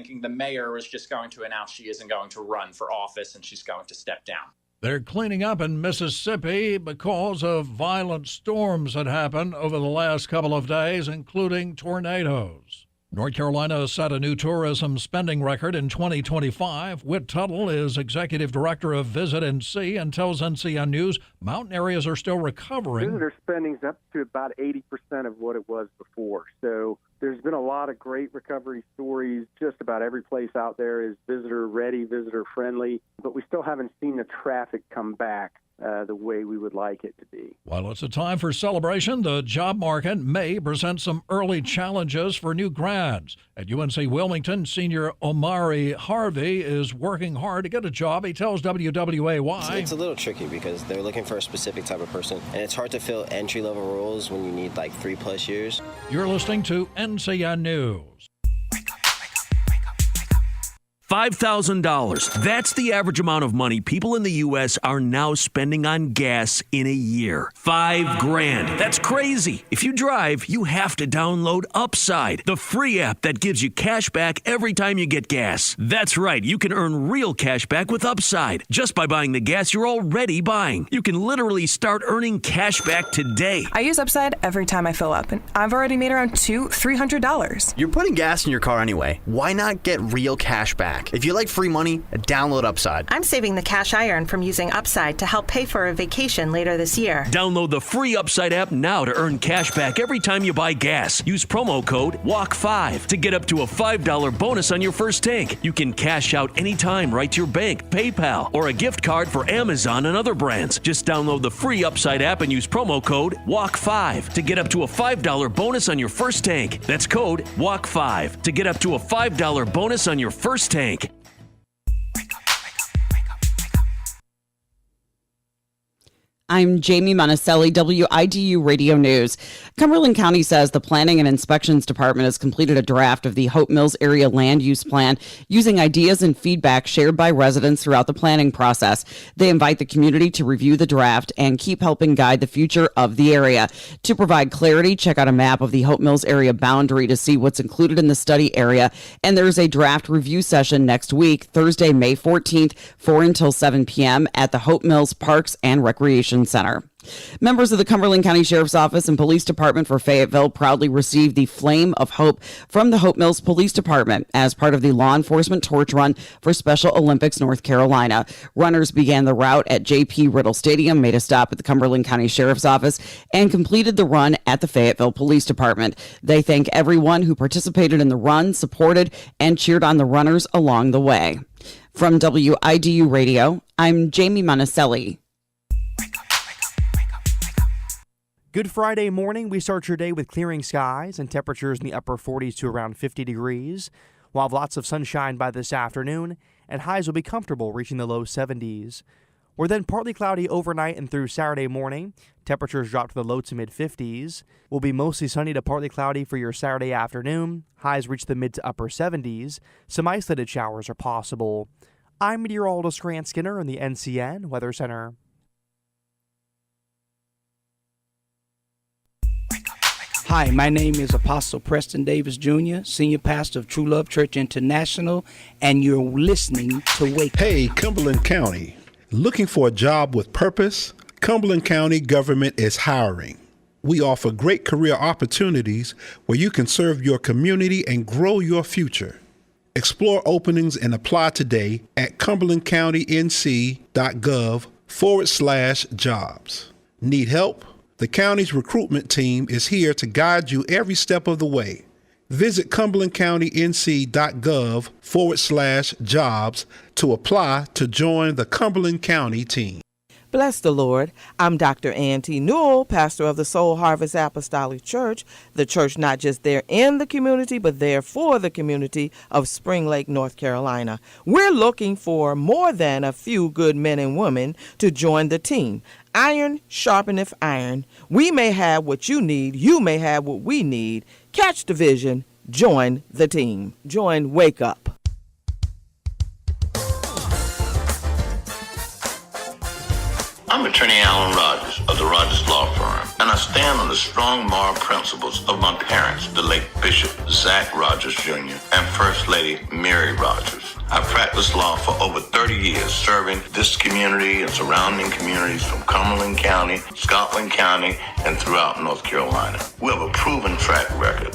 thinking the mayor is just going to announce she isn't going to run for office and she's going to step down. They're cleaning up in Mississippi because of violent storms that happened over the last couple of days, including tornadoes. North Carolina set a new tourism spending record in 2025. Whit Tuttle is executive director of Visit NC and tells NCN News mountain areas are still recovering. Visitor spending's up to about 80% of what it was before. So there's been a lot of great recovery stories. Just about every place out there is visitor ready, visitor friendly, but we still haven't seen the traffic come back the way we would like it to be. While it's a time for celebration, the job market may present some early challenges for new grads. At UNC Wilmington, senior Omari Harvey is working hard to get a job. He tells WWAY. It's a little tricky because they're looking for a specific type of person, and it's hard to fill entry-level roles when you need like 3+ years. You're listening to NCN News. $5,000. That's the average amount of money people in the U.S. are now spending on gas in a year. $5,000. That's crazy. If you drive, you have to download Upside, the free app that gives you cash back every time you get gas. That's right. You can earn real cash back with Upside just by buying the gas you're already buying. You can literally start earning cash back today. I use Upside every time I fill up, and I've already made around $300. You're putting gas in your car anyway. Why not get real cash back? If you like free money, download Upside. I'm saving the cash I earn from using Upside to help pay for a vacation later this year. Download the free Upside app now to earn cash back every time you buy gas. Use promo code WALK5 to get up to a $5 bonus on your first tank. You can cash out anytime right to your bank, PayPal, or a gift card for Amazon and other brands. Just download the free Upside app and use promo code WALK5 to get up to a $5 bonus on your first tank. That's code WALK5 to get up to a $5 bonus on your first tank. I'm Jamie Monticelli, WIDU Radio News. Cumberland County says the Planning and Inspections Department has completed a draft of the Hope Mills Area Land Use Plan using ideas and feedback shared by residents throughout the planning process. They invite the community to review the draft and keep helping guide the future of the area. To provide clarity, check out a map of the Hope Mills area boundary to see what's included in the study area. And there's a draft review session next week, Thursday, May 14th, 4 until 7 p.m. at the Hope Mills Parks and Recreation Center. Members of the Cumberland County Sheriff's Office and Police Department for Fayetteville proudly received the Flame of Hope from the Hope Mills Police Department as part of the Law Enforcement Torch Run for Special Olympics North Carolina. Runners began the route at J.P. Riddle Stadium, made a stop at the Cumberland County Sheriff's Office, and completed the run at the Fayetteville Police Department. They thank everyone who participated in the run, supported, and cheered on the runners along the way. From WIDU Radio, I'm Jamie Monticelli. Good Friday morning. We start your day with clearing skies and temperatures in the upper 40s to around 50 degrees. We'll have lots of sunshine by this afternoon, and highs will be comfortable, reaching the low 70s. We're then partly cloudy overnight and through Saturday morning. Temperatures drop to the low to mid 50s. We'll be mostly sunny to partly cloudy for your Saturday afternoon. Highs reach the mid to upper 70s. Some isolated showers are possible. I'm meteorologist Grant Skinner in the NCN Weather Center. Hi, my name is Apostle Preston Davis Jr., Senior Pastor of True Love Church International, and you're listening to Wake Up. Hey, Cumberland County. Looking for a job with purpose? Cumberland County government is hiring. We offer great career opportunities where you can serve your community and grow your future. Explore openings and apply today at cumberlandcountync.gov/jobs. Need help? The county's recruitment team is here to guide you every step of the way. Visit cumberlandcountync.gov/jobs to apply to join the Cumberland County team. Bless the Lord. I'm Dr. Ann T. Newell, pastor of the Soul Harvest Apostolic Church, the church not just there in the community, but there for the community of Spring Lake, North Carolina. We're looking for more than a few good men and women to join the team. Iron sharpeneth iron. We may have what you need. You may have what we need. Catch the vision. Join the team. Join Wake Up. I'm attorney Alan Rogers of the Rogers Law Firm. and I stand on the strong moral principles of my parents, the late Bishop Zach Rogers Jr. and First Lady Mary Rogers. I've practiced law for over 30 years, serving this community and surrounding communities from Cumberland County, Scotland County, and throughout North Carolina. We have a proven track record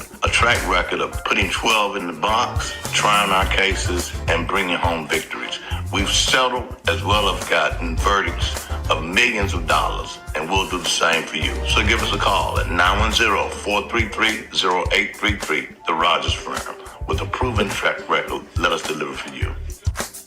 of putting 12 in the box, trying our cases, and bringing home victories. We've settled as well as gotten verdicts of millions of dollars, and we'll do the same for you. So give us a call at 910-433-0833, the Rogers Firm. With a proven track record, let us deliver for you.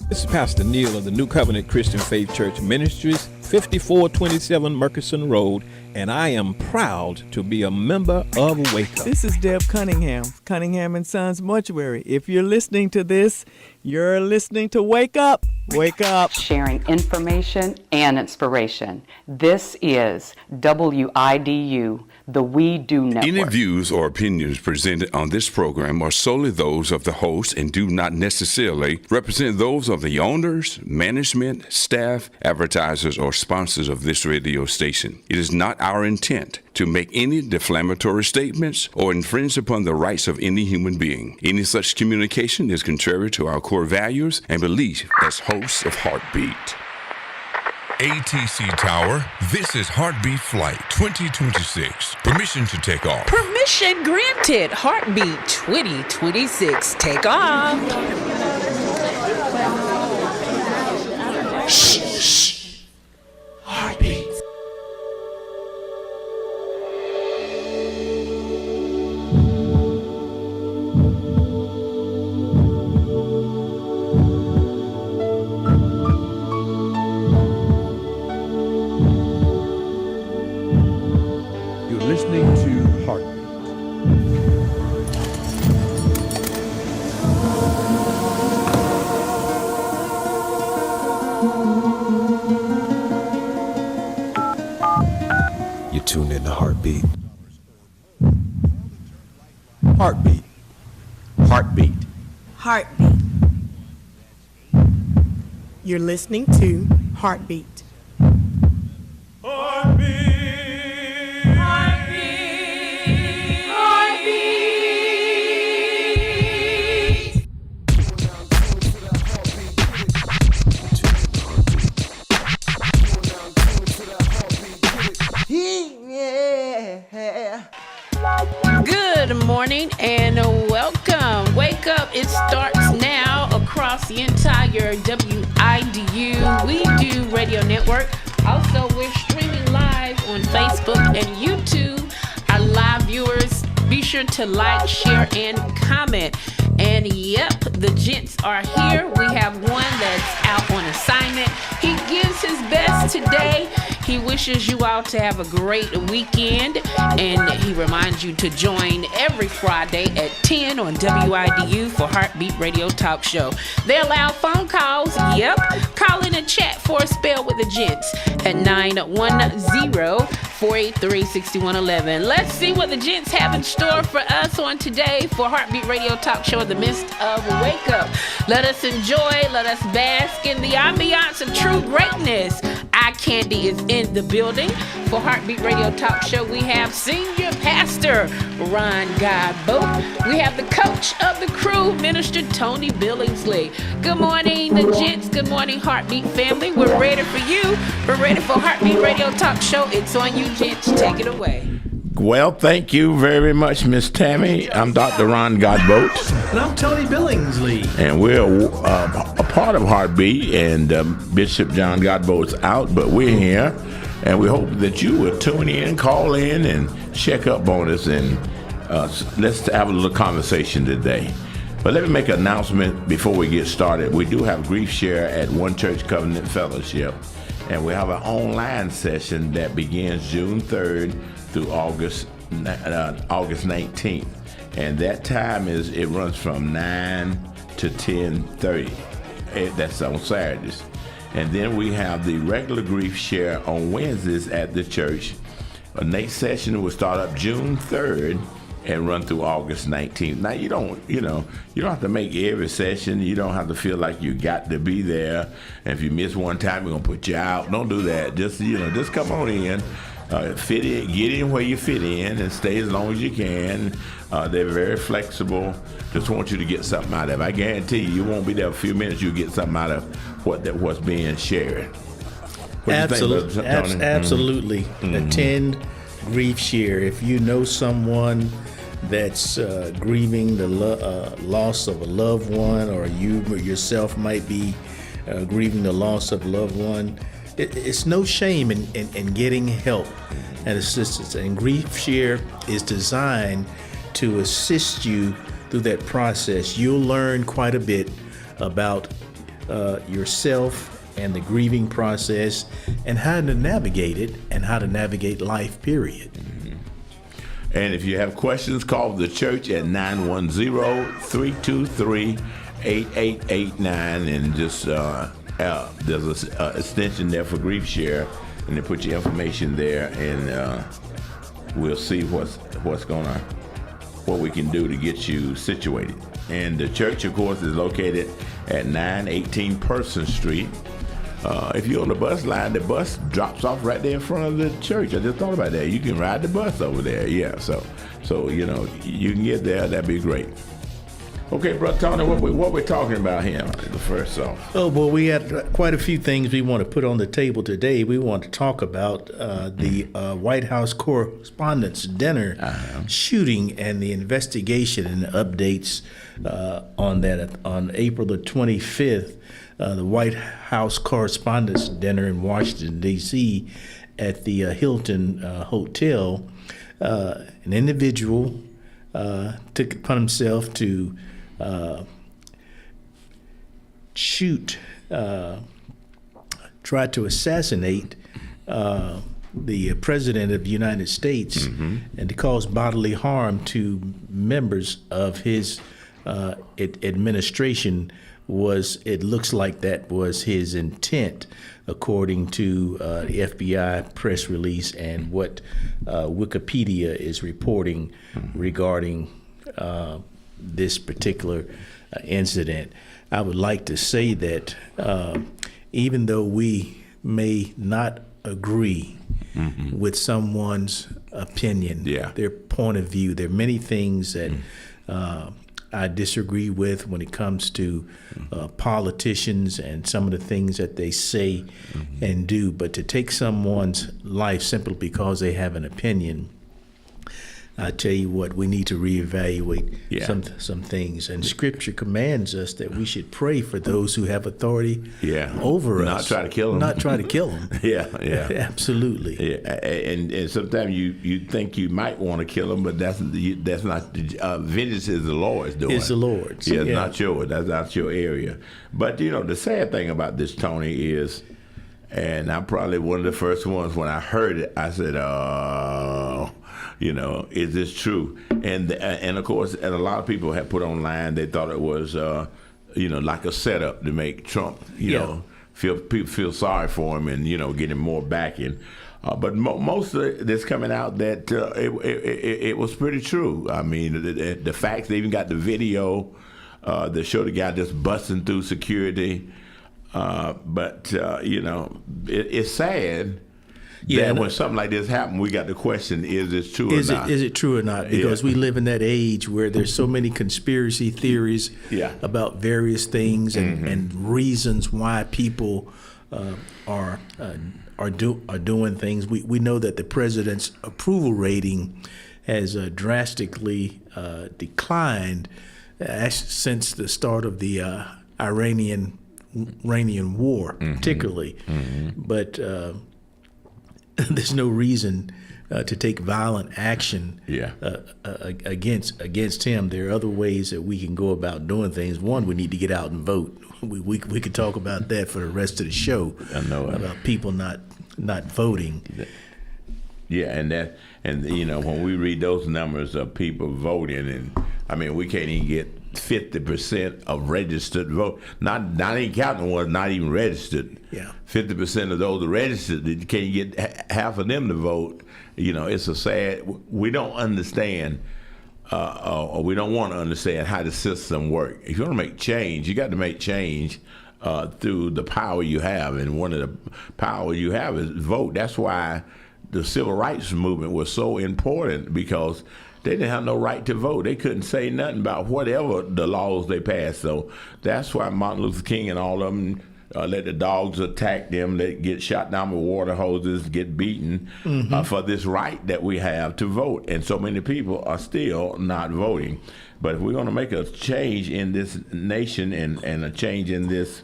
This is Pastor Neil of the New Covenant Christian Faith Church Ministries, 5427 Murkison Road, and I am proud to be a member of Wake Up. This is Deb Cunningham, Cunningham & Sons Mortuary. If you're listening to this, you're listening to Wake Up. Wake up. Sharing information and inspiration. This is WIDU, the We Do Network. Any views or opinions presented on this program are solely those of the host and do not necessarily represent those of the owners, management, staff, advertisers, or sponsors of this radio station. It is not our intent to make any defamatory statements or infringe upon the rights of any human being. Any such communication is contrary to our core values and beliefs as hosts of Heartbeat. ATC Tower, this is Heartbeat Flight 2026. Permission to take off. Permission granted. Heartbeat 2026. Take off. Shh, shh. Heartbeat. Listening to Heartbeat. You tune in to Heartbeat. Heartbeat. Heartbeat. Heartbeat. You're listening to Heartbeat. Good morning and welcome. Wake up. It starts now across the entire WIDU We Do Radio Network. Also, we're streaming live on Facebook and YouTube. Our live viewers, be sure to like, share, and comment. And yep, the gents are here. We have one that's out on assignment. He gives his best today. He wishes you all to have a great weekend, and he reminds you to join every Friday at 10 on WIDU for Heartbeat Radio Talk Show. They allow phone calls. Yep. Call in and chat for a spell with the gents at 910-483-6111. Let's see what the gents have in store for us on today for Heartbeat Radio Talk Show in the midst of Wake Up. Let us enjoy, let us bask in the ambiance of true greatness. Eye Candy is in the building. For Heartbeat Radio Talk Show, we have Senior Pastor Ron Godboat. We have the coach of the crew, Minister Tony Billingsley. Good morning, the gents. Good morning, Heartbeat family. We're ready for you. We're ready for Heartbeat Radio Talk Show. It's on you, gents. Take it away. Well, thank you very much, Miss Tammy. I'm Dr. Ron Godboat. And I'm Tony Billingsley. And we're a part of Heartbeat, and Bishop John Godboat's out, but we're here. And we hope that you will tune in, call in, and check up on us, and let's have a little conversation today. But let me make an announcement before we get started. We do have Grief Share at One Church Covenant Fellowship, and we have an online session that begins June 3rd through August 19th. And that time it runs from 9 to 10:30. That's on Saturdays. And then we have the regular Grief Share on Wednesdays at the church. The next session will start up June 3rd and run through August 19th. Now you don't have to make every session. You don't have to feel like you got to be there. And if you miss one time, we're gonna put you out. Don't do that. Just come on in Fit in, get in where you fit in, and stay as long as you can. They're very flexible. Just want you to get something out of it. I guarantee you won't be there a few minutes. You'll get something out of what's being shared. Absolutely. Absolutely. Attend Grief Share. If you know someone that's grieving the loss of a loved one, or you yourself might be grieving the loss of a loved one, it's no shame in getting help and assistance. And Grief Share is designed to assist you through that process. You'll learn quite a bit about yourself and the grieving process and how to navigate it and how to navigate life, period. And if you have questions, call the church at 910-323-8889, and just there's an extension there for Grief Share, and they put your information there, and we'll see what we can do to get you situated. And the church, of course, is located at 918 Person Street. If you're on the bus line, the bus drops off right there in front of the church. I just thought about that. You can ride the bus over there. Yeah, so you know, you can get there. That'd be great. Okay, Brother Tony, what we're talking about here, the first off? Oh, well, we had quite a few things we want to put on the table today. We want to talk about the White House Correspondents' Dinner shooting and the investigation and updates on that. On April the 25th, the White House Correspondents' Dinner in Washington, D.C. at the Hilton Hotel, an individual took it upon himself to try to assassinate the President of the United States, and to cause bodily harm to members of his administration. It looks like that was his intent, according to the FBI press release and what Wikipedia is reporting regarding this particular incident. I would like to say that even though we may not agree with someone's opinion, their point of view, there are many things that I disagree with when it comes to politicians and some of the things that they say and do. But to take someone's life simply because they have an opinion, I tell you what, we need to reevaluate some things. And Scripture commands us that we should pray for those who have authority over us. Not try to kill them. Not try to kill them. Yeah. Absolutely. Yeah. And sometimes you think you might want to kill them, but that's not. Vengeance is the Lord's doing. It's the Lord's. Yeah, it's not yours. That's not your area. But you know, the sad thing about this, Tony, is, and I'm probably one of the first ones when I heard it, I said, "Oh, you know, is this true?" And of course, and a lot of people have put online, they thought it was, like a setup to make Trump, people feel sorry for him and get him more backing. But most of this coming out that it was pretty true. I mean, the facts. They even got the video that showed the guy just busting through security. But it's sad. That when something like this happens, we got the question: is this true or not? Is it true or not? Because we live in that age where there's so many conspiracy theories about various things and reasons why people are doing things. We know that the president's approval rating has drastically declined since the start of the Iranian war, particularly. But there's no reason to take violent action against him. There are other ways that we can go about doing things. One, we need to get out and vote. We could talk about that for the rest of the show. I know about people not voting. Yeah, and when we read those numbers of people voting, and I mean, we can't even get 50% of registered vote. Not even counting ones not even registered. 50% of those registered, can you get half of them to vote? It's a sad. We don't understand, or we don't want to understand how the system works. If you want to make change, you got to make change through the power you have, and one of the power you have is vote. That's why the civil rights movement was so important because they didn't have no right to vote. They couldn't say nothing about whatever the laws they passed. So that's why Martin Luther King and all of them let the dogs attack them, let get shot down with water hoses, get beaten for this right that we have to vote. And so many people are still not voting. But if we're going to make a change in this nation and a change in this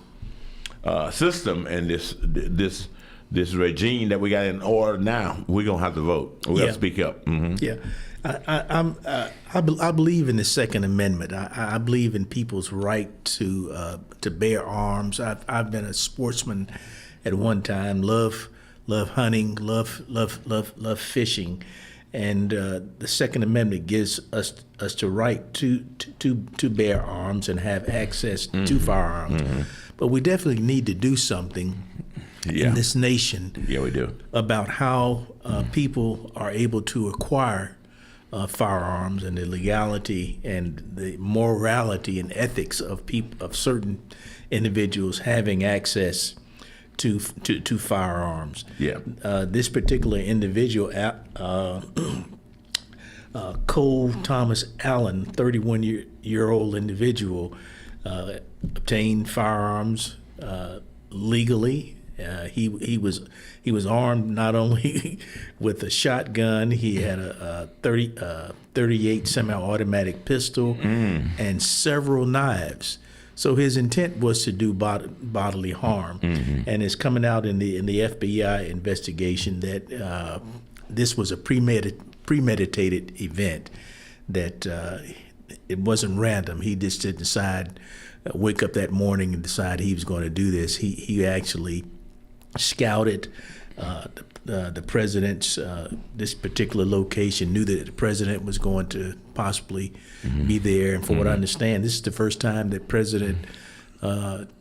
system and this regime that we got in order now, we're going to have to vote. We got to speak up. Yeah. I believe in the Second Amendment. I believe in people's right to bear arms. I've been a sportsman at one time. Love hunting. Love fishing, and the Second Amendment gives us the right to bear arms and have access to firearms. But we definitely need to do something in this nation. Yeah, we do. About how people are able to acquire firearms and the legality and the morality and ethics of certain individuals having access to firearms. Yeah. This particular individual, Cole Thomas Allen, 31-year-old individual, obtained firearms legally. He was armed not only with a shotgun, he had a 38 semi-automatic pistol and several knives. So his intent was to do bodily harm, and it's coming out in the FBI investigation that this was a premeditated event. That it wasn't random. He just didn't decide, wake up that morning and decide he was going to do this. He actually scouted the president's this particular location, knew that the president was going to possibly be there, and for what I understand, this is the first time that President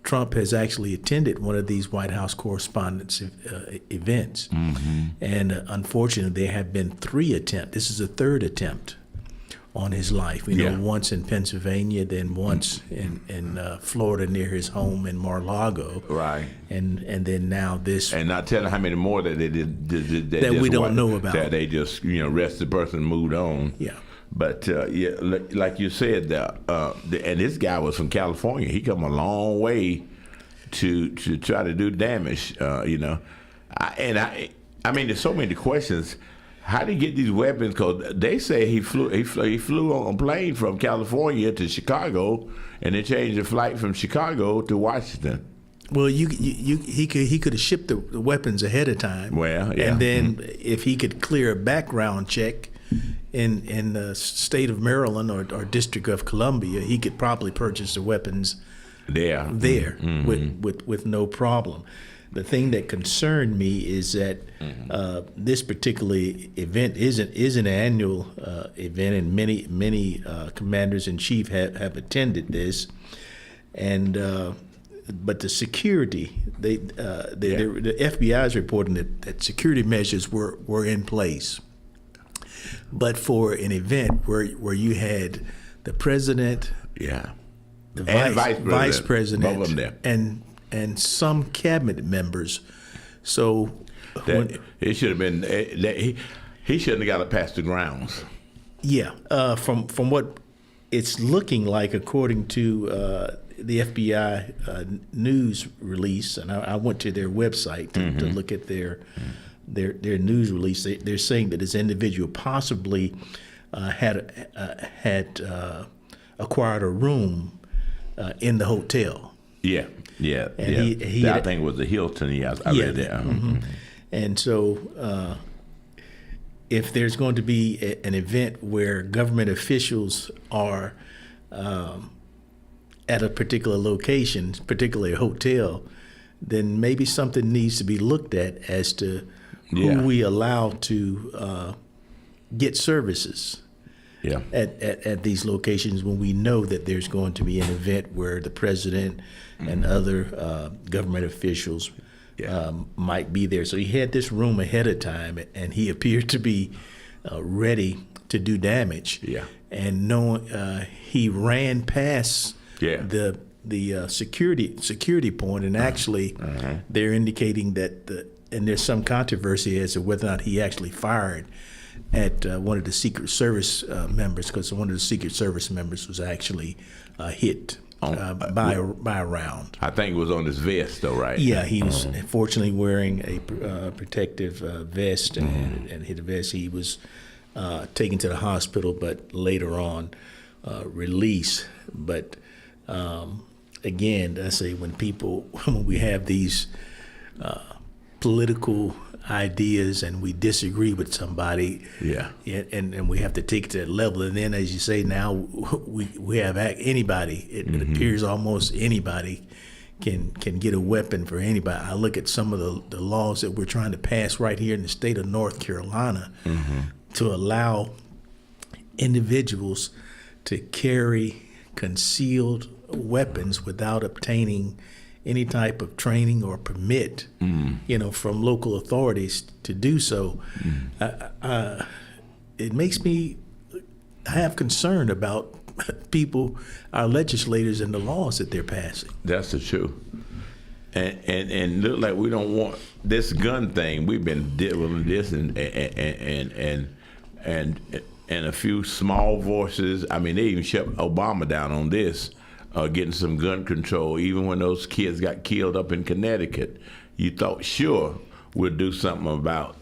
Trump has actually attended one of these White House Correspondents' events. And unfortunately, there have been 3 attempts. This is the 3rd attempt on his life. You know, once in Pennsylvania, then once in Florida near his home in Mar-a-Lago. Right. And then now this. And not telling how many more that they did that we don't know about. That they just arrested the person and moved on. Yeah. But like you said, and this guy was from California. He come a long way to try to do damage. I mean, there's so many questions. How did he get these weapons? Because they say he flew on a plane from California to Chicago, and they changed the flight from Chicago to Washington. Well, he could have shipped the weapons ahead of time. Well, yeah. And then if he could clear a background check in the state of Maryland or District of Columbia, he could probably purchase the weapons there with no problem. The thing that concerned me is that this particular event is an annual event, and many commanders in chief have attended this, and but the security, the FBI is reporting that security measures were in place, but for an event where you had the president, the vice president, both of them there. and some cabinet members. So it should have been he shouldn't have got it past the grounds. Yeah, from what it's looking like, according to the FBI news release, and I went to their website to look at their news release. They're saying that this individual possibly had acquired a room in the hotel. Yeah. And I think it was the Hilton. I read that. And so, if there's going to be an event where government officials are at a particular location, particularly a hotel, then maybe something needs to be looked at as to who we allow to get services. At these locations when we know that there's going to be an event where the president and other government officials might be there. So he had this room ahead of time, and he appeared to be ready to do damage. And knowing he ran past the the security point, and actually they're indicating that and there's some controversy as to whether or not he actually fired at one of the Secret Service members, because one of the Secret Service members was actually hit by a round. I think it was on his vest, though, right? Yeah, he was fortunately wearing a protective vest and hit a vest. He was taken to the hospital, but later on released. But again, I say when we have these political ideas and we disagree with somebody, and we have to take it to that level. And then, as you say, now we have anybody. It appears almost anybody can get a weapon for anybody. I look at some of the laws that we're trying to pass right here in the state of North Carolina to allow individuals to carry concealed weapons without obtaining any type of training or permit, from local authorities to do so. It makes me have concern about people, our legislators, and the laws that they're passing. That's the truth. And look like we don't want this gun thing. We've been dealing with this and a few small voices. I mean, they even shut Obama down on this. Getting some gun control, even when those kids got killed up in Connecticut, you thought, sure, we'll do something about,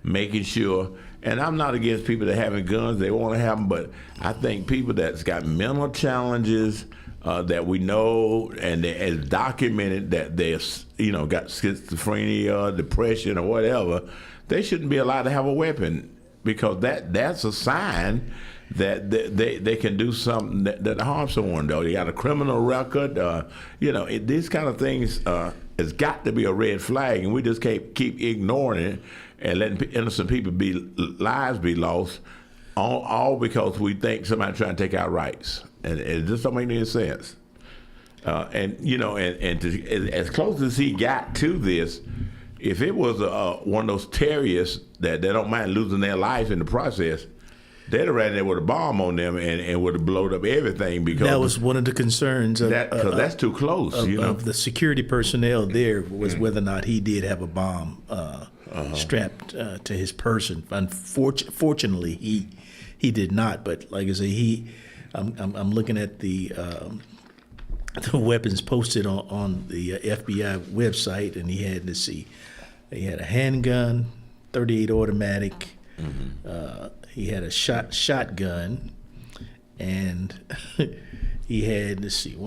making sure. And I'm not against people that having guns; they want to have them. But I think people that's got mental challenges that we know and as documented that they're, got schizophrenia, depression, or whatever, they shouldn't be allowed to have a weapon, because that's a sign that they can do something that harms someone. Though they got a criminal record, these kind of things has got to be a red flag, and we just can't keep ignoring it and letting innocent people lives be lost, all because we think somebody trying to take our rights, and it just don't make any sense. And as close as he got to this, if it was one of those terrorists that they don't mind losing their life in the process, they'd have ran there with a bomb on them and would have blown up everything, because that was one of the concerns. Because that's too close. Of the security personnel there was whether or not he did have a bomb strapped to his person. Unfortunately, he did not. But like I say, I'm looking at the weapons posted on the FBI website, and he had a handgun, .38 automatic. He had a shotgun, and he had 6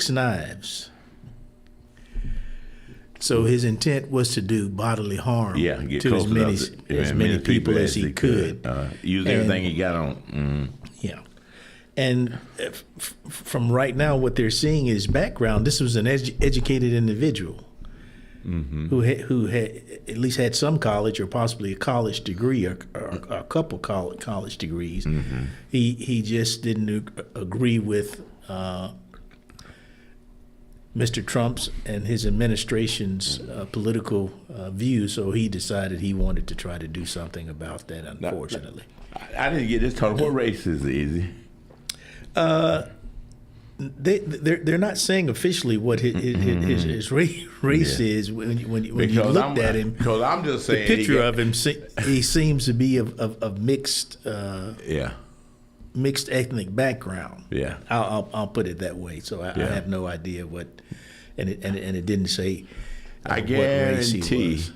knives. So his intent was to do bodily harm to as many people as he could. Use everything he got on. Yeah. And from right now, what they're seeing is background. This was an educated individual. Who had at least had some college or possibly a college degree or a couple college degrees. He just didn't agree with Mr. Trump's and his administration's political views, so he decided he wanted to try to do something about that. Unfortunately, I didn't get this talk. What race is Easy? They're not saying officially what his race is when you looked at him. Because I'm just saying the picture of him, he seems to be of mixed mixed ethnic background. Yeah, I'll put it that way. So I have no idea what, and it didn't say I what race he was.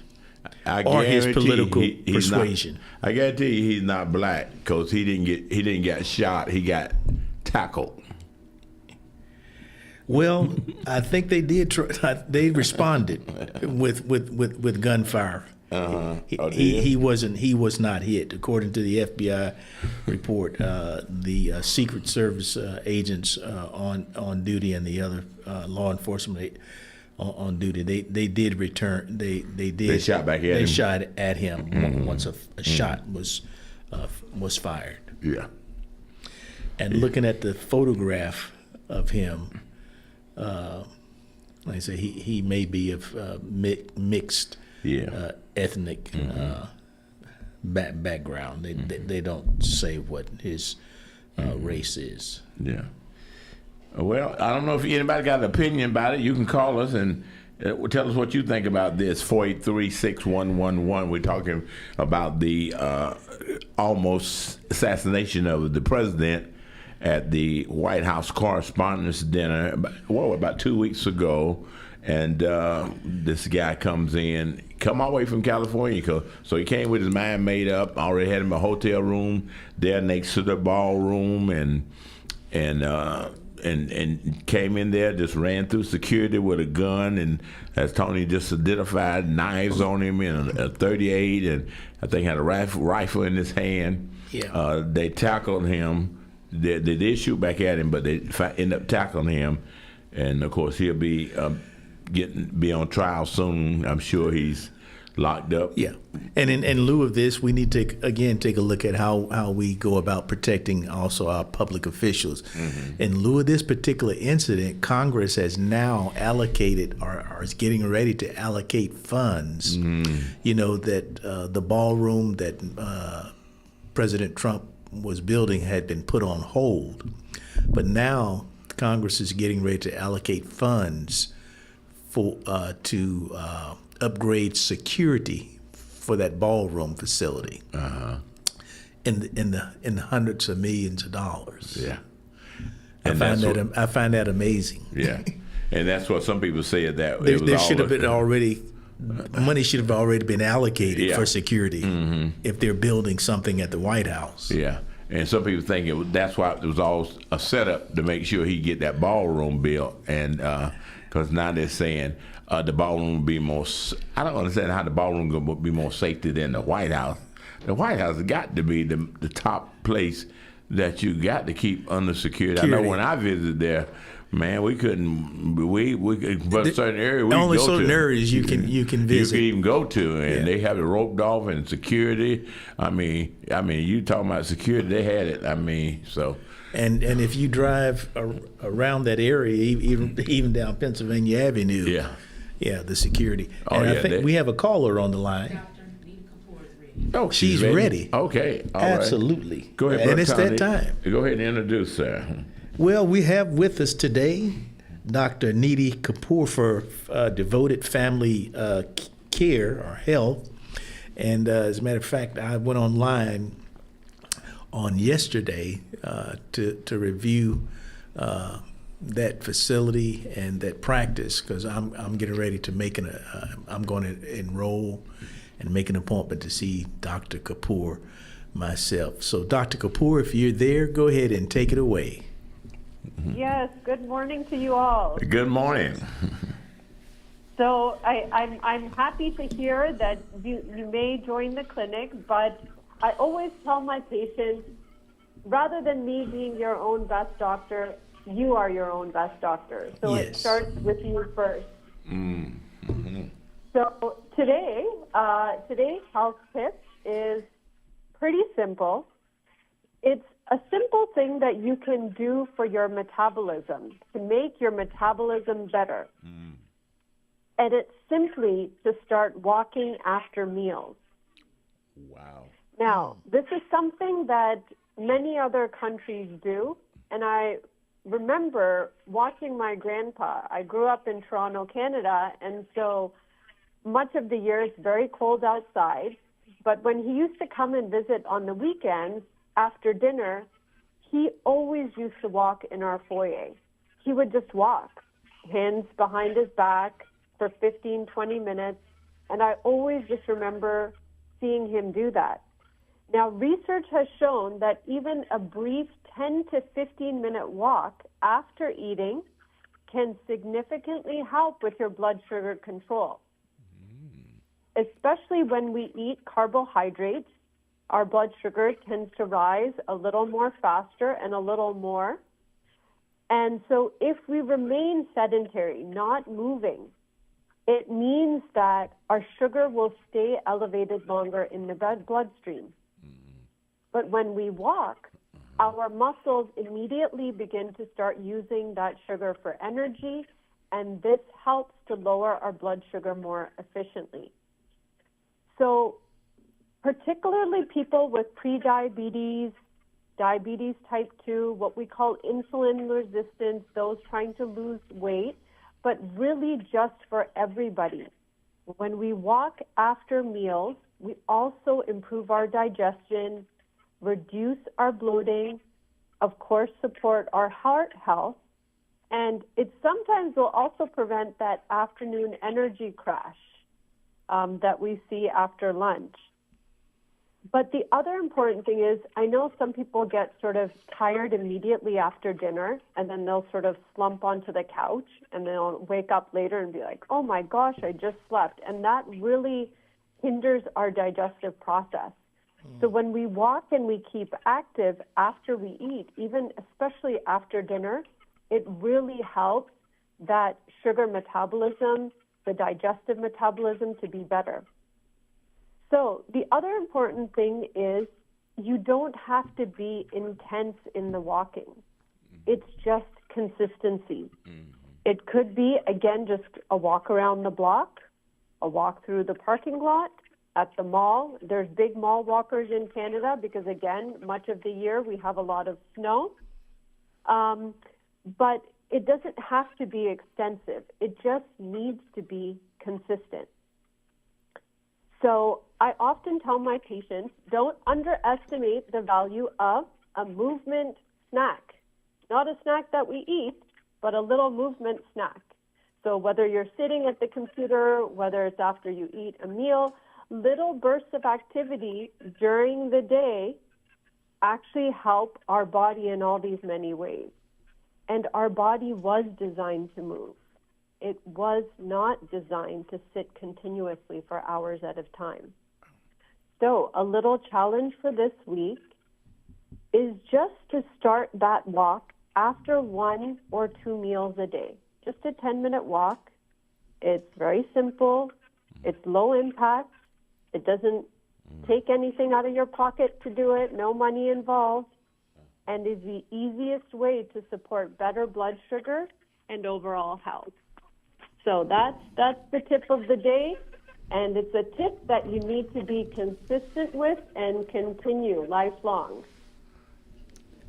Or his political persuasion. I guarantee you he's not black, because he didn't get shot. He got tackled. Well, I think they did. They responded with gunfire. He was not hit, according to the FBI report. The Secret Service agents on duty and the other law enforcement on duty, they did return. They shot back at him. They shot at him once a shot was fired. Yeah. And looking at the photograph of him, like I say, he may be of mixed ethnic background. They don't say what his race is. Yeah. Well, I don't know if anybody got an opinion about it. You can call us and tell us what you think about this. 483-6111. We're talking about the almost assassination of the president at the White House Correspondents' Dinner, about 2 weeks ago. And this guy come all the way from California. So he came with his mind made up, already had him a hotel room there next to the ballroom, and came in there, just ran through security with a gun, and as Tony just identified, knives on him and a .38, and I think had a rifle in his hand. Yeah. They tackled him. They did shoot back at him, but they ended up tackling him, and of course he'll be on trial soon. I'm sure he's locked up. Yeah, and in lieu of this, we need to take a look at how we go about protecting also our public officials. Mm-hmm. In lieu of this particular incident, Congress has now allocated or is getting ready to allocate funds. Mm-hmm. That the ballroom that President Trump was building had been put on hold, but now Congress is getting ready to allocate funds to upgrade security for that ballroom facility in the hundreds of millions of dollars. Yeah, I find that amazing. Yeah, and that's what some people say that there should have been already. Money should have already been allocated for security if they're building something at the White House. Yeah, and some people think that's why it was all a setup to make sure he get that ballroom built, and because now they're saying the ballroom will be more. I don't understand how the ballroom will be more safety than the White House. The White House has got to be the top place that you got to keep under security. I know when I visited there. Man, we couldn't. But certain areas only certain areas you can visit. You can even go to, and they have it roped off and security. I mean, you talking about security? They had it. I mean, so. And if you drive around that area, even down Pennsylvania Avenue, the security. And I think we have a caller on the line. Oh, she's ready. Okay, all absolutely. Right. Go ahead, and it's that time. Go ahead and introduce her. Well, we have with us today Dr. Nidhi Kapoor for Devoted Family Care or Health. And as a matter of fact, I went online on yesterday to review that facility and that practice because I'm getting ready to I'm going to enroll and make an appointment to see Dr. Kapoor myself. So Dr. Kapoor, if you're there, go ahead and take it away. Yes, good morning to you all. Good morning. So I'm happy to hear that you may join the clinic, but I always tell my patients, rather than me being your own best doctor, you are your own best doctor. So It starts with you first. Mm-hmm. So today's health tip is pretty simple. It's a simple thing that you can do for your metabolism, to make your metabolism better. Mm. And it's simply to start walking after meals. Wow. Now, this is something that many other countries do, and I remember watching my grandpa. I grew up in Toronto, Canada, and so much of the year it's very cold outside. But when he used to come and visit on the weekends, after dinner, he always used to walk in our foyer. He would just walk, hands behind his back for 15, 20 minutes, and I always just remember seeing him do that. Now, research has shown that even a brief 10 to 15-minute walk after eating can significantly help with your blood sugar control. Especially when we eat carbohydrates, our blood sugar tends to rise a little more faster and a little more. And so if we remain sedentary, not moving, it means that our sugar will stay elevated longer in the bloodstream. But when we walk, our muscles immediately begin to start using that sugar for energy, and this helps to lower our blood sugar more efficiently. So particularly people with prediabetes, diabetes type 2, what we call insulin resistance, those trying to lose weight, but really just for everybody. When we walk after meals, we also improve our digestion, reduce our bloating, of course, support our heart health, and it sometimes will also prevent that afternoon energy crash that we see after lunch. But the other important thing is, I know some people get sort of tired immediately after dinner, and then they'll sort of slump onto the couch, and they'll wake up later and be like, oh my gosh, I just slept. And that really hinders our digestive process. So when we walk and we keep active after we eat, even especially after dinner, it really helps that sugar metabolism, the digestive metabolism to be better. So the other important thing is you don't have to be intense in the walking. It's just consistency. It could be, again, just a walk around the block, a walk through the parking lot, at the mall. There's big mall walkers in Canada because, again, much of the year we have a lot of snow. But it doesn't have to be extensive. It just needs to be consistent. So I often tell my patients, don't underestimate the value of a movement snack. Not a snack that we eat, but a little movement snack. So whether you're sitting at the computer, whether it's after you eat a meal, little bursts of activity during the day actually help our body in all these many ways. And our body was designed to move. It was not designed to sit continuously for hours at a time. So a little challenge for this week is just to start that walk after 1 or 2 meals a day. Just a 10-minute walk. It's very simple. It's low impact. It doesn't take anything out of your pocket to do it, no money involved, and is the easiest way to support better blood sugar and overall health. So that's the tip of the day, and it's a tip that you need to be consistent with and continue lifelong.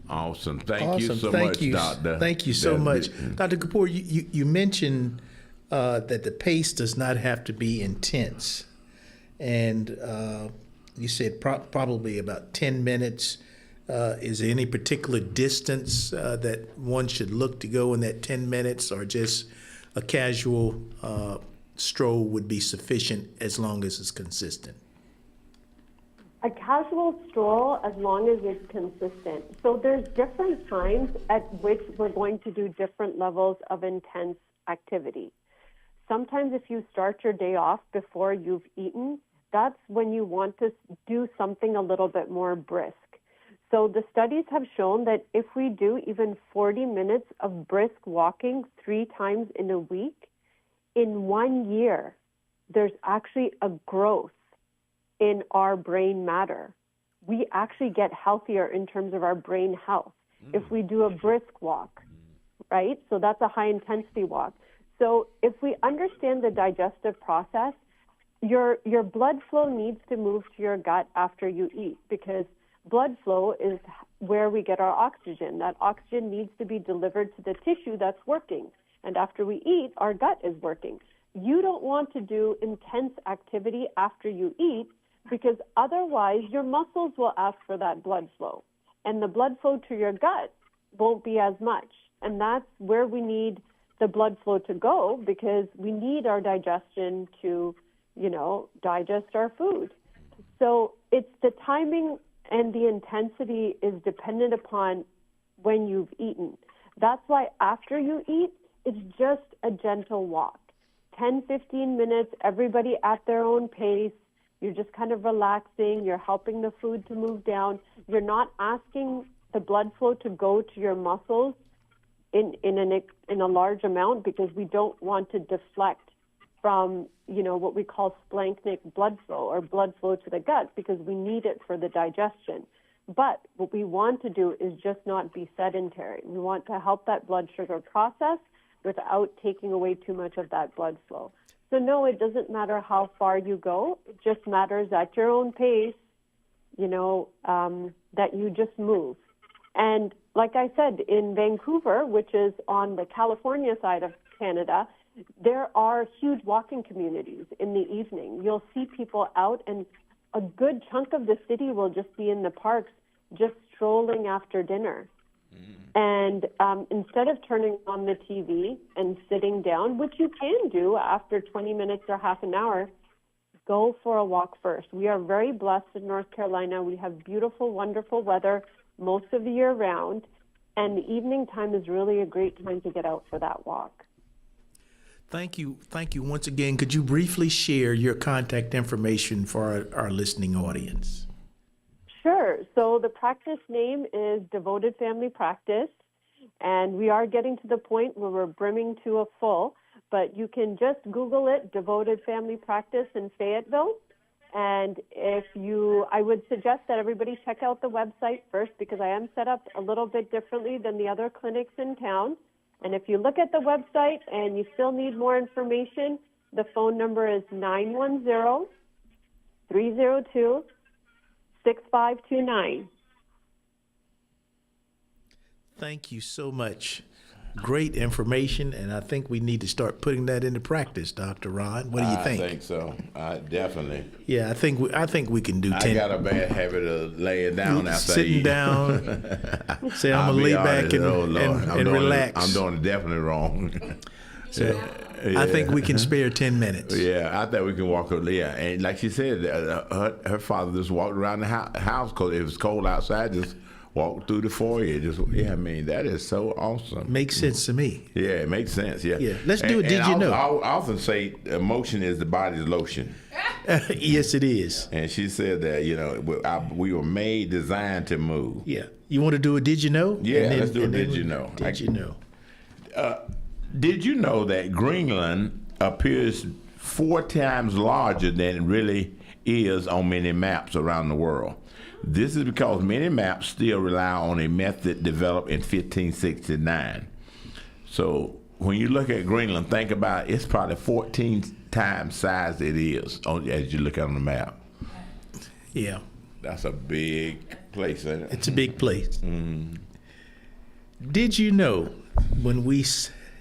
Awesome. Thank you so Thank much, you. Doctor. Thank you so much. Dr. Kapoor, you mentioned that the pace does not have to be intense. And you said probably about 10 minutes. Is there any particular distance that one should look to go in that 10 minutes, or just a casual stroll would be sufficient as long as it's consistent? A casual stroll, as long as it's consistent. So there's different times at which we're going to do different levels of intense activity. Sometimes if you start your day off before you've eaten, that's when you want to do something a little bit more brisk. So the studies have shown that if we do even 40 minutes of brisk walking 3 times in a week, in 1 year, there's actually a growth in our brain matter. We actually get healthier in terms of our brain health if we do a brisk walk, right? So that's a high intensity walk. So if we understand the digestive process, your blood flow needs to move to your gut after you eat, because blood flow is where we get our oxygen. That oxygen needs to be delivered to the tissue that's working. And after we eat, our gut is working. You don't want to do intense activity after you eat, because otherwise your muscles will ask for that blood flow. And the blood flow to your gut won't be as much. And that's where we need the blood flow to go, because we need our digestion to, digest our food. So it's the timing and the intensity is dependent upon when you've eaten. That's why after you eat, it's just a gentle walk. 10, 15 minutes, everybody at their own pace. You're just kind of relaxing. You're helping the food to move down. You're not asking the blood flow to go to your muscles in a large amount, because we don't want to deflect from, what we call splanchnic blood flow, or blood flow to the gut, because we need it for the digestion. But what we want to do is just not be sedentary. We want to help that blood sugar process without taking away too much of that blood flow. So no, it doesn't matter how far you go. It just matters at your own pace, that you just move. And like I said, in Vancouver, which is on the California side of Canada, there are huge walking communities in the evening. You'll see people out, and a good chunk of the city will just be in the parks, just strolling after dinner. And instead of turning on the TV and sitting down, which you can do after 20 minutes or half an hour, go for a walk first. We are very blessed in North Carolina. We have beautiful, wonderful weather most of the year round, and the evening time is really a great time to get out for that walk. Thank you once again. Could you briefly share your contact information for our listening audience? Sure. So the practice name is Devoted Family Practice, and we are getting to the point where we're brimming to a full, but you can just Google it, Devoted Family Practice in Fayetteville. And I would suggest that everybody check out the website first, because I am set up a little bit differently than the other clinics in town. And if you look at the website and you still need more information, the phone number is 910-302-6529. Thank you so much. Great information, and I think we need to start putting that into practice, Dr. Ron. What do you think? I think so. Definitely. Yeah, I think we can do 10. I got a bad habit of laying down after sitting down. Say I'm gonna lay back and relax. I'm doing it definitely wrong. So I think we can spare 10 minutes. Yeah, I think we can walk over. Yeah, and like she said, her father just walked around the house because it was cold outside. Just walk through the foyer. I mean, that is so awesome. Makes sense to me. Yeah, it makes sense. Yeah. Yeah. Let's do it. Did you know? I often say emotion is the body's lotion. Yes, it is. And she said that, we were designed to move. Yeah. You want to do a did you know? Yeah, let's do a did you know. Did you know? Did you know that Greenland appears 4 times larger than it really is on many maps around the world? This is because many maps still rely on a method developed in 1569. So when you look at Greenland, think about it's probably 14 times size it is as you look on the map. Yeah. That's a big place, isn't it? It's a big place. Mm-hmm. Did you know when we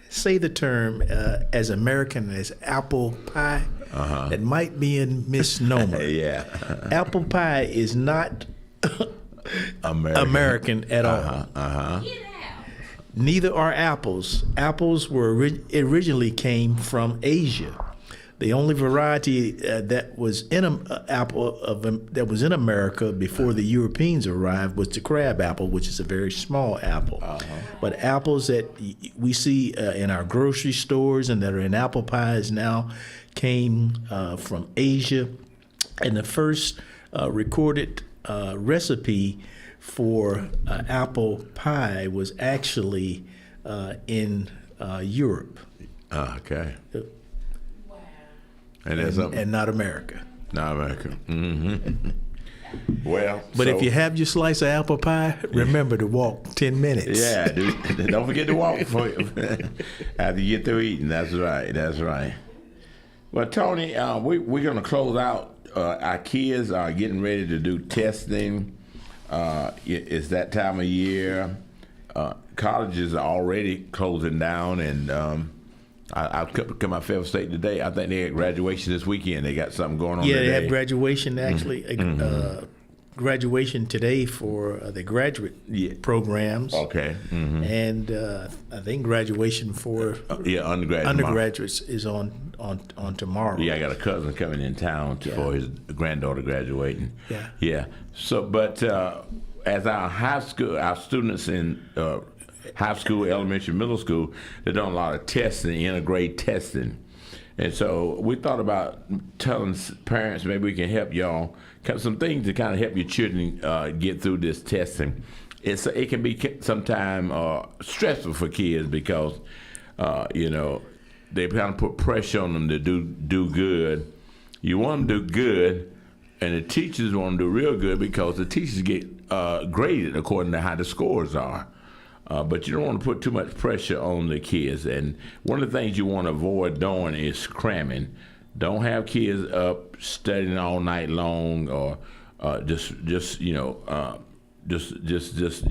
say the term as American as apple pie, it might be a misnomer. Yeah. Apple pie is not American at all. Neither are apples. Apples originally came from Asia. The only variety that was in that was in America before the Europeans arrived was the crab apple, which is a very small apple. But apples that we see in our grocery stores and that are in apple pies now came from Asia, and the first recorded recipe for apple pie was actually in Europe. Okay. And not America. Not America. Mm-hmm. Well, but if you have your slice of apple pie, remember to walk 10 minutes. Yeah, dude. Don't forget to walk after you get through eating. That's right. That's right. Well, Tony, we're going to close out. Our kids are getting ready to do testing. It's that time of year. Colleges are already closing down, and I come to my favorite state today. I think they had graduation this weekend. They got something going on today. Yeah, they have graduation, actually. Graduation today for the graduate programs. Okay. Mm-hmm. And I think graduation for undergraduates is on tomorrow. Yeah, I got a cousin coming in town for his granddaughter graduating. Yeah. Yeah. So, but as our students in high school, elementary, middle school, they're doing a lot of testing, integrate testing. And so we thought about telling parents maybe we can help y'all, some things to kind of help your children get through this testing. It can be sometimes stressful for kids because, they kind of put pressure on them to do good. You want them to do good, and the teachers want them to do real good because the teachers get graded according to how the scores are. But you don't want to put too much pressure on the kids. And one of the things you want to avoid doing is cramming. Don't have kids up studying all night long or just just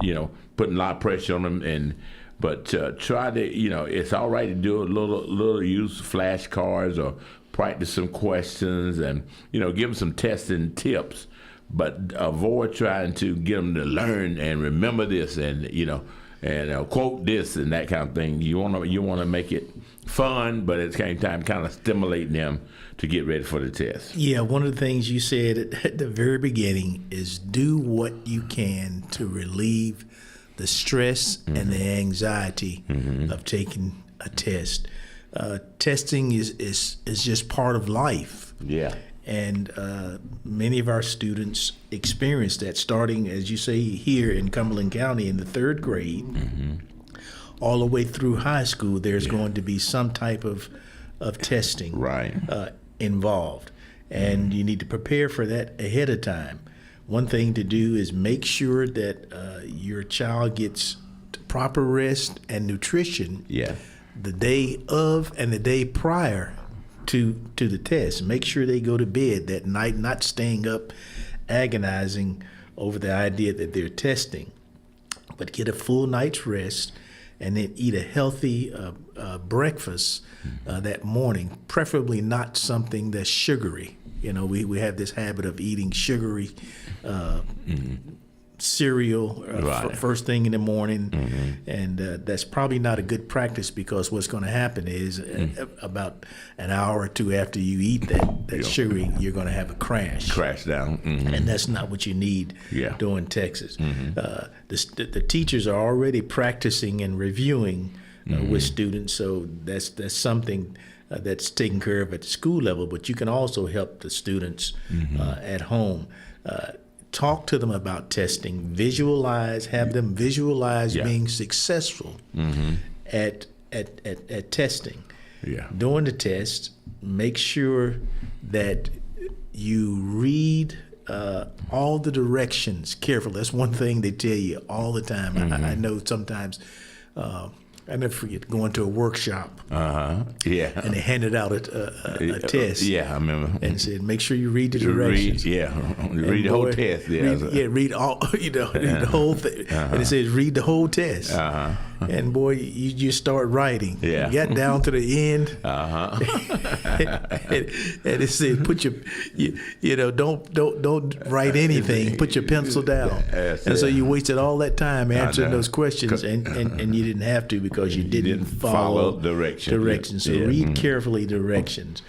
putting a lot of pressure on them. But try to, it's all right to do a little use flashcards or practice some questions and, give them some testing tips, but avoid trying to get them to learn and remember this and, and quote this and that kind of thing. You want to make it fun, but at the same time kind of stimulating them to get ready for the test. Yeah, one of the things you said at the very beginning is do what you can to relieve the stress and the anxiety of taking a test. Testing is just part of life. Yeah. And many of our students experience that starting, as you say, here in Cumberland County in the 3rd grade, all the way through high school, there's going to be some type of testing involved. And you need to prepare for that ahead of time. One thing to do is make sure that your child gets proper rest and nutrition the day of and the day prior to the test. Make sure they go to bed that night, not staying up agonizing over the idea that they're testing, but get a full night's rest and then eat a healthy breakfast that morning, preferably not something that's sugary. We have this habit of eating sugary cereal first thing in the morning, and that's probably not a good practice, because what's going to happen is about an hour or two after you eat that sugary, you're going to have a crash down, and that's not what you need during Texas. The teachers are already practicing and reviewing with students, so that's something that's taken care of at the school level, but you can also help the students at home. Talk to them about testing, have them visualize being successful at testing. During the test, make sure that you read all the directions carefully. That's one thing they tell you all the time. I know sometimes, I never forget going to a workshop. And they handed out a test. I remember. And said, make sure you read the directions. Read the whole test. Read all. Read the whole thing. And it says read the whole test. And boy, you just start writing. You got down to the end. And it said, put your, don't write anything. Put your pencil down. So you wasted all that time answering those questions, and you didn't have to, because you didn't follow directions. So read carefully directions.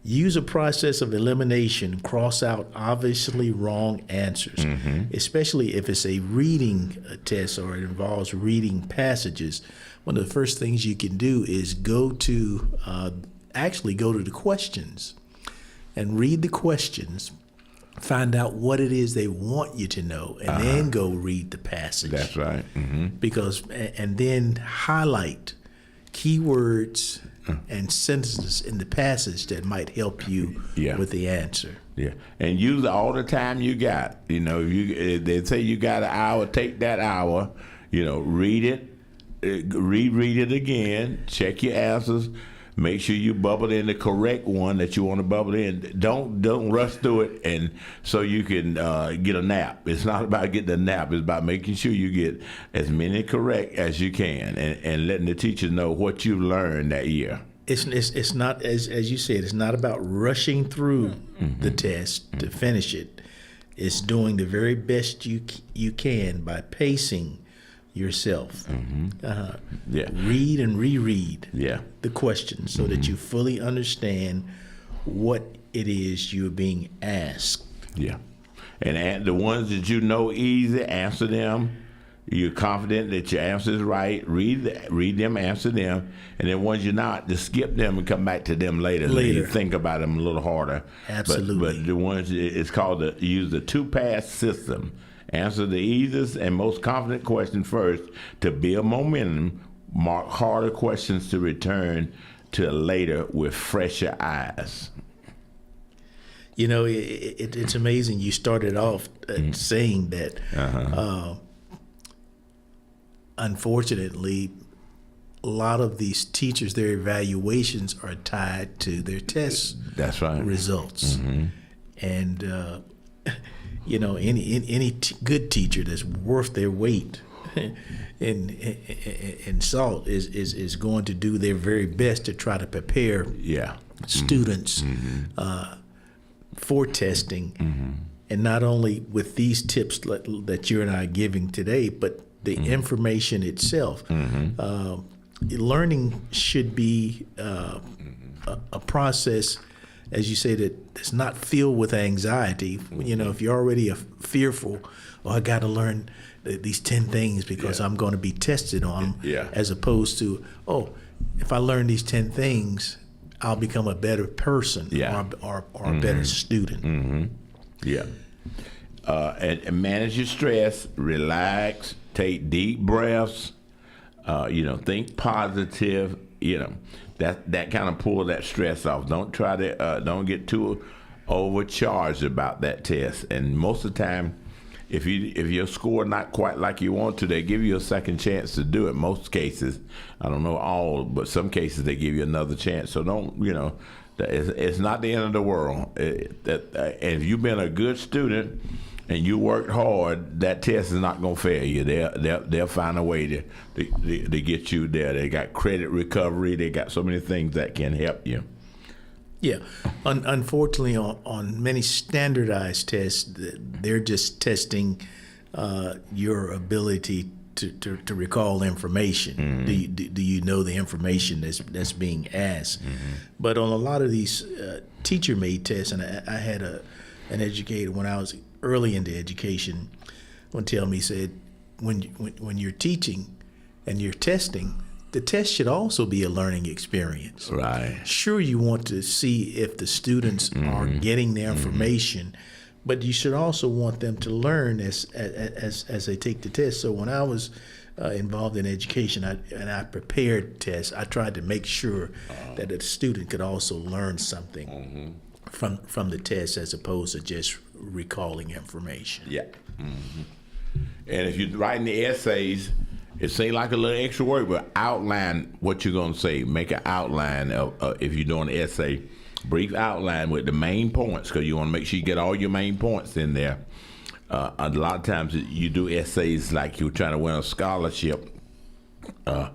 Use a process of elimination. Cross out obviously wrong answers, especially if it's a reading test or it involves reading passages. One of the first things you can do is go to the questions and read the questions, find out what it is they want you to know, and then go read the passage. That's right. And then highlight keywords and sentences in the passage that might help you with the answer. And use all the time you got. They say you got an hour, take that hour, read it, reread it again, check your answers, make sure you bubble in the correct one that you want to bubble in. Don't rush through it, and so you can get a nap. It's not about getting a nap. It's about making sure you get as many correct as you can, and letting the teachers know what you learned that year. It's not, as you said, it's not about rushing through the test to finish it. It's doing the very best you can by pacing yourself. Read and reread the questions so that you fully understand what it is you're being asked. And the ones that you know easy, answer them. You're confident that your answer is right. Read them, answer them, and then ones you're not, just skip them and come back to them later. You think about them a little harder. Absolutely. But the ones, it's called use the 2-pass system. Answer the easiest and most confident question first to build momentum. Mark harder questions to return to later with fresher eyes. It's amazing. You started off saying that. Unfortunately, a lot of these teachers, their evaluations are tied to their test results. And any good teacher that's worth their weight in salt is going to do their very best to try to prepare students for testing, and not only with these tips that you and I are giving today, but the information itself. Learning should be a process, as you say, that's not filled with anxiety. If you're already fearful, I got to learn these 10 things because I'm going to be tested on them, as opposed to, if I learn these 10 things, I'll become a better person or a better student. And manage your stress, relax, take deep breaths, think positive, that kind of pull that stress off. Don't try to, don't get too overcharged about that test. And most of the time, if your score not quite like you want to, they give you a second chance to do it. Most cases, I don't know all, but some cases they give you another chance. So don't, it's not the end of the world. And if you've been a good student and you worked hard, that test is not going to fail you. They'll find a way to get you there. They got credit recovery. They got so many things that can help you. Yeah, unfortunately, on many standardized tests, they're just testing your ability to recall information. Do you know the information that's being asked? But on a lot of these teacher-made tests, and I had an educator when I was early into education, would tell me, said, when you're teaching and you're testing, the test should also be a learning experience. Right. Sure, you want to see if the students are getting their information, but you should also want them to learn as they take the test. So when I was involved in education and I prepared tests, I tried to make sure that the student could also learn something from the test as opposed to just recalling information. Yeah. And if you're writing the essays, it seems like a little extra work, but outline what you're going to say. Make an outline of if you're doing an essay, brief outline with the main points, because you want to make sure you get all your main points in there. A lot of times you do essays like you're trying to win a scholarship. I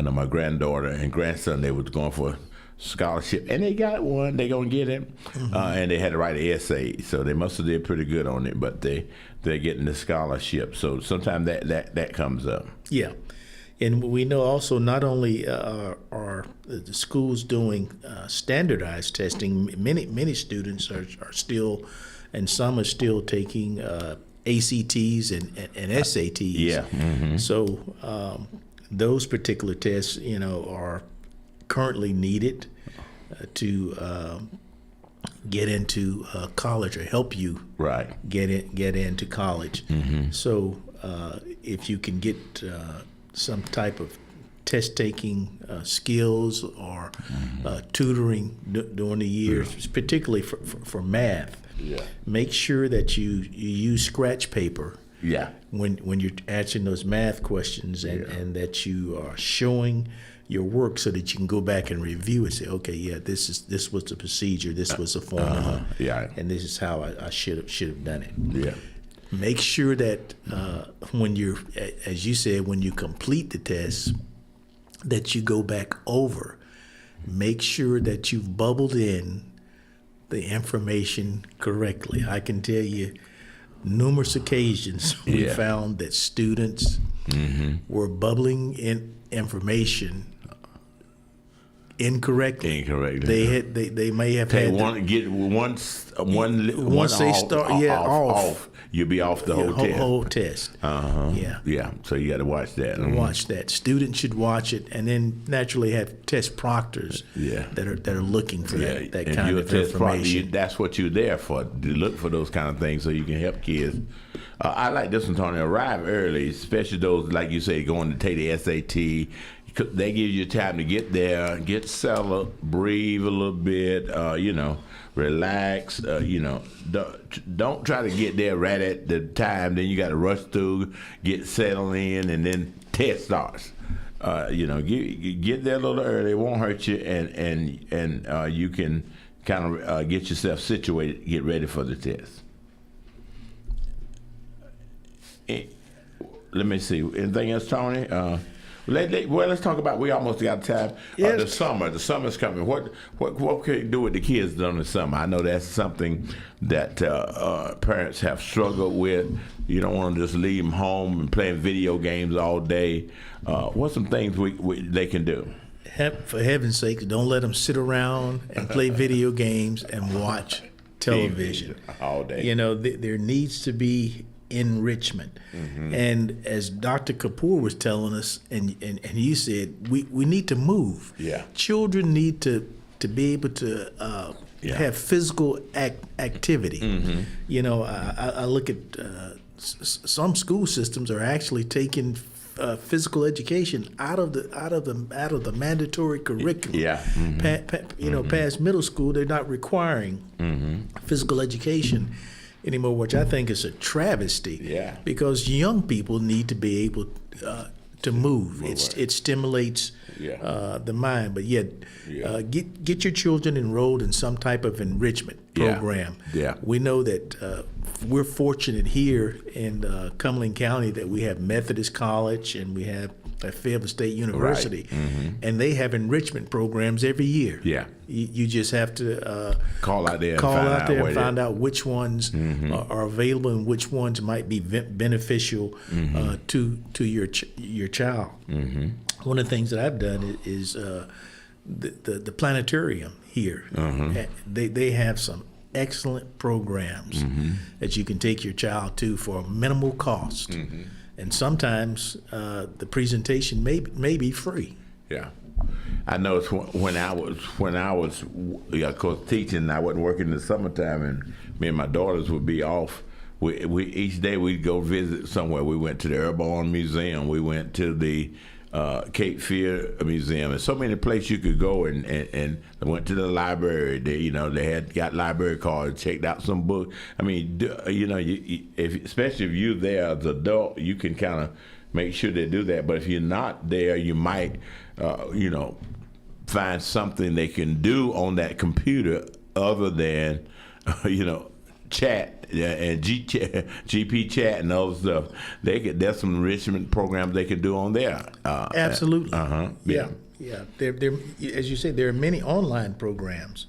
know my granddaughter and grandson, they was going for a scholarship, and they got one. They're going to get it. And they had to write an essay, so they must have did pretty good on it, but they're getting the scholarship. So sometimes that comes up. Yeah. And we know also not only are the schools doing standardized testing, many students are still, and some are still taking ACTs and SATs. Yeah. So those particular tests, are currently needed to get into college or help you get into college. So if you can get some type of test-taking skills or tutoring during the years, particularly for math, make sure that you use scratch paper when you're answering those math questions, and that you are showing your work so that you can go back and review and say, okay, this was the procedure, this was the formula, and this is how I should have done it. Yeah. Make sure that when you're, as you said, when you complete the test, that you go back over. Make sure that you've bubbled in the information correctly. I can tell you numerous occasions we found that students were bubbling in information incorrectly. They may have had once they start off. You'll be off the whole test. Yeah. So you got to watch that. Watch that. Students should watch it, and then naturally have test proctors that are looking for that kind of information. That's what you're there for. To look for those kind of things so you can help kids. I like this one, Tony. Arrive early, especially those, like you say, going to take the SAT. They give you time to get there, get settled, breathe a little bit, relax, don't try to get there right at the time. Then you got to rush through, get settled in, and then test starts. Get there a little early. It won't hurt you, and you can kind of get yourself situated, get ready for the test. Let me see. Anything else, Tony? Let's talk about. We almost got time. The summer. The summer's coming. What can you do with the kids during the summer? I know that's something that parents have struggled with. You don't want to just leave them home and playing video games all day. What's some things they can do? For heaven's sake, don't let them sit around and play video games and watch television all day. You know, there needs to be enrichment. And as Dr. Kapoor was telling us, and you said, we need to move. Yeah. Children need to be able to have physical activity. You know, I look at some school systems are actually taking physical education out of the mandatory curriculum. Yeah. Past middle school, they're not requiring physical education anymore, which I think is a travesty. Yeah. Because young people need to be able to move. It stimulates the mind, but yet get your children enrolled in some type of enrichment program. Yeah. We know that we're fortunate here in Cumberland County that we have Methodist College and we have Fayetteville State University, and they have enrichment programs every year. Yeah. You just have to call out there and find out which ones are available and which ones might be beneficial to your child. One of the things that I've done is the planetarium here. They have some excellent programs that you can take your child to for minimal cost. And sometimes the presentation may be free. Yeah, I know. It's when I was of course teaching. I wasn't working in the summertime, and me and my daughters would be off. We each day we'd go visit somewhere. We went to the Airborne Museum. We went to the Cape Fear Museum, and so many places you could go. And I went to the library. They had got library cards, checked out some books. I mean, especially if you're there as an adult, you can kind of make sure they do that. But if you're not there, you might, find something they can do on that computer other than, chat. And GP chat and all stuff. There's some enrichment programs they can do on there. Absolutely. Yeah. There, as you say, there are many online programs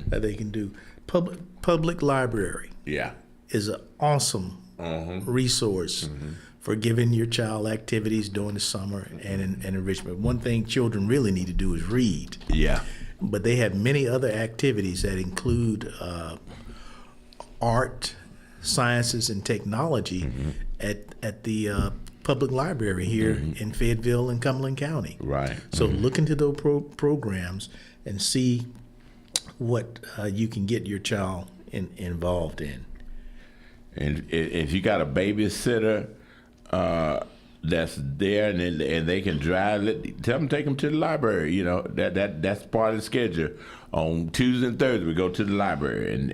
that they can do. Public library. Is an awesome resource for giving your child activities during the summer and enrichment. One thing children really need to do is read. Yeah. But they have many other activities that include art, sciences, and technology at the public library here in Fayetteville and Cumberland County. Right. So look into those programs and see what you can get your child involved in. And if you got a babysitter that's there and they can drive, tell them take them to the library. That's part of the schedule. On Tuesday and Thursday, we go to the library, and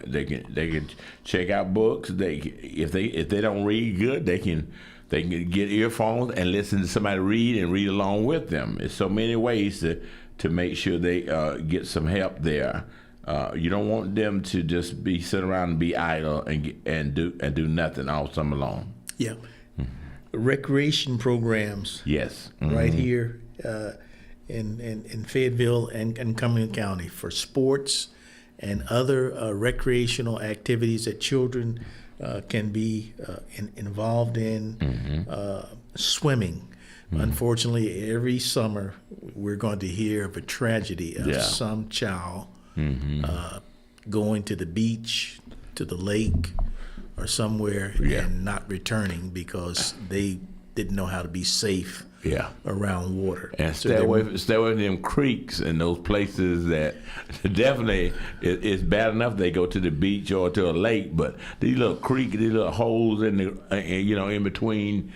they can check out books. If they don't read good, they can get earphones and listen to somebody read and read along with them. There's so many ways to make sure they get some help there. You don't want them to just be sit around and be idle and do nothing all summer long. Yeah, recreation programs. Yes, right here. In Fayetteville and Cumberland County for sports and other recreational activities that children can be involved in. Swimming. Unfortunately, every summer we're going to hear of a tragedy of some child going to the beach, to the lake, or somewhere and not returning because they didn't know how to be safe around water. And stay away from them creeks and those places that definitely it's bad enough they go to the beach or to a lake, but these little creeks, these little holes in in between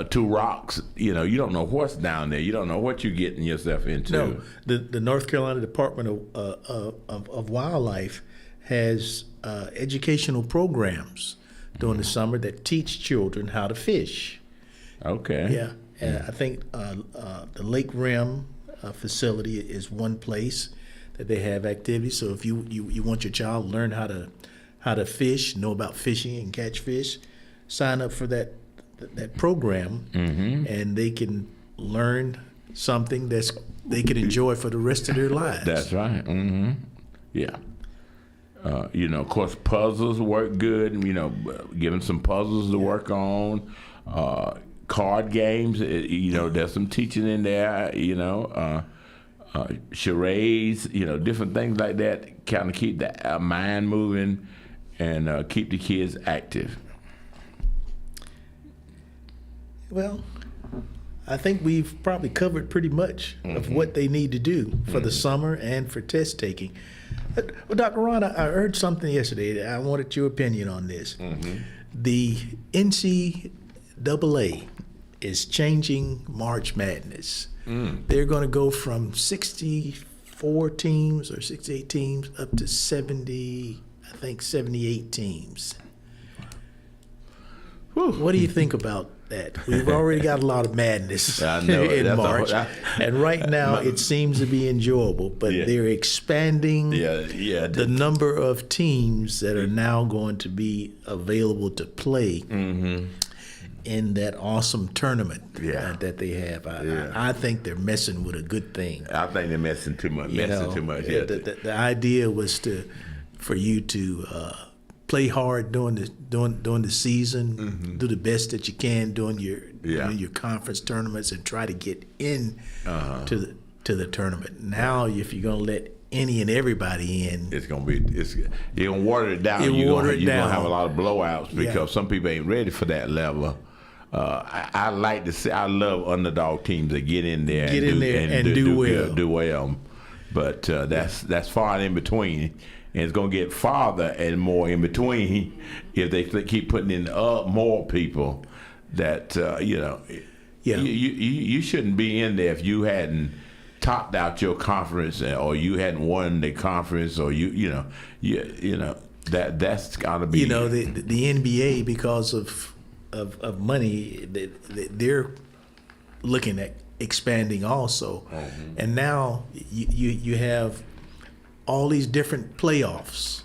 two rocks, you don't know what's down there. You don't know what you're getting yourself into. No, the North Carolina Department of Wildlife has educational programs during the summer that teach children how to fish. Okay. Yeah. And I think the Lake Rim facility is one place that they have activities. So if you want your child to learn how to fish, know about fishing and catch fish, sign up for that that program, and they can learn something they can enjoy for the rest of their lives. That's right. Yeah. Of course, puzzles work good. Give them some puzzles to work on. Card games. There's some teaching in there. Charades. Different things like that. Kind of keep the mind moving and keep the kids active. Well, I think we've probably covered pretty much of what they need to do for the summer and for test taking. Well, Dr. Ron, I heard something yesterday. I wanted your opinion on this. The NCAA is changing March Madness. They're going to go from 64 teams or 68 teams up to 78 teams. What do you think about that? We've already got a lot of madness in March, and right now it seems to be enjoyable. But they're expanding the number of teams that are now going to be available to play in that awesome tournament that they have. I think they're messing with a good thing. I think they're messing too much. The idea was for you to play hard during the season, do the best that you can during your conference tournaments, and try to get in to the tournament. Now, if you're gonna let any and everybody in, you're gonna water it down. You're gonna have a lot of blowouts because some people ain't ready for that level. I like to see. I love underdog teams that get in there and do well. But that's far in between. And it's going to get farther and more in between if they keep putting in more people that, you shouldn't be in there if you hadn't topped out your conference or you hadn't won the conference or that's got to be. The NBA, because of money, they're looking at expanding also. And now you have all these different playoffs.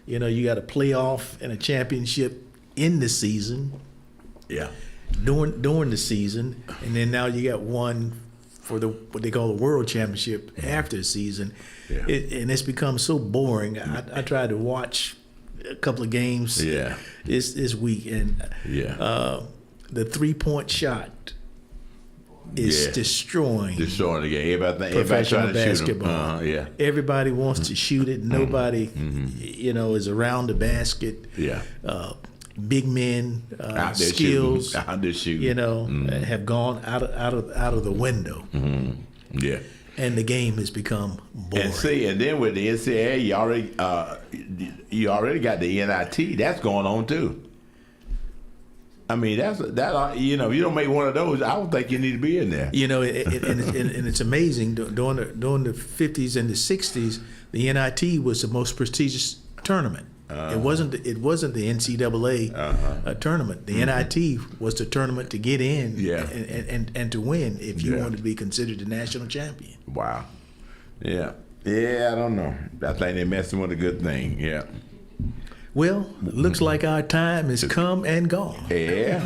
You got a playoff and a championship in the season. During the season, and then now you got one for what they call the World Championship after the season. And it's become so boring. I tried to watch a couple of games this week, and the 3-point shot is destroying the game. Professional basketball. Everybody wants to shoot it. Nobody, is around the basket. Big men, skills, have gone out of the window. And the game has become boring. And then with the NCAA, you already got the NIT. That's going on too. I mean, if you don't make one of those, I don't think you need to be in there. And it's amazing. During the 50s and the 60s, the NIT was the most prestigious tournament. It wasn't the NCAA tournament. The NIT was the tournament to get in and to win if you wanted to be considered the national champion. Wow. Yeah, I don't know. I think they're messing with a good thing. Yeah. Well, looks like our time has come and gone. Yeah.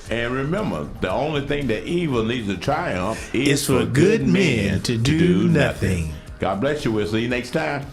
And remember, the only thing that evil needs to triumph is for good men to do nothing. God bless you. We'll see you next time.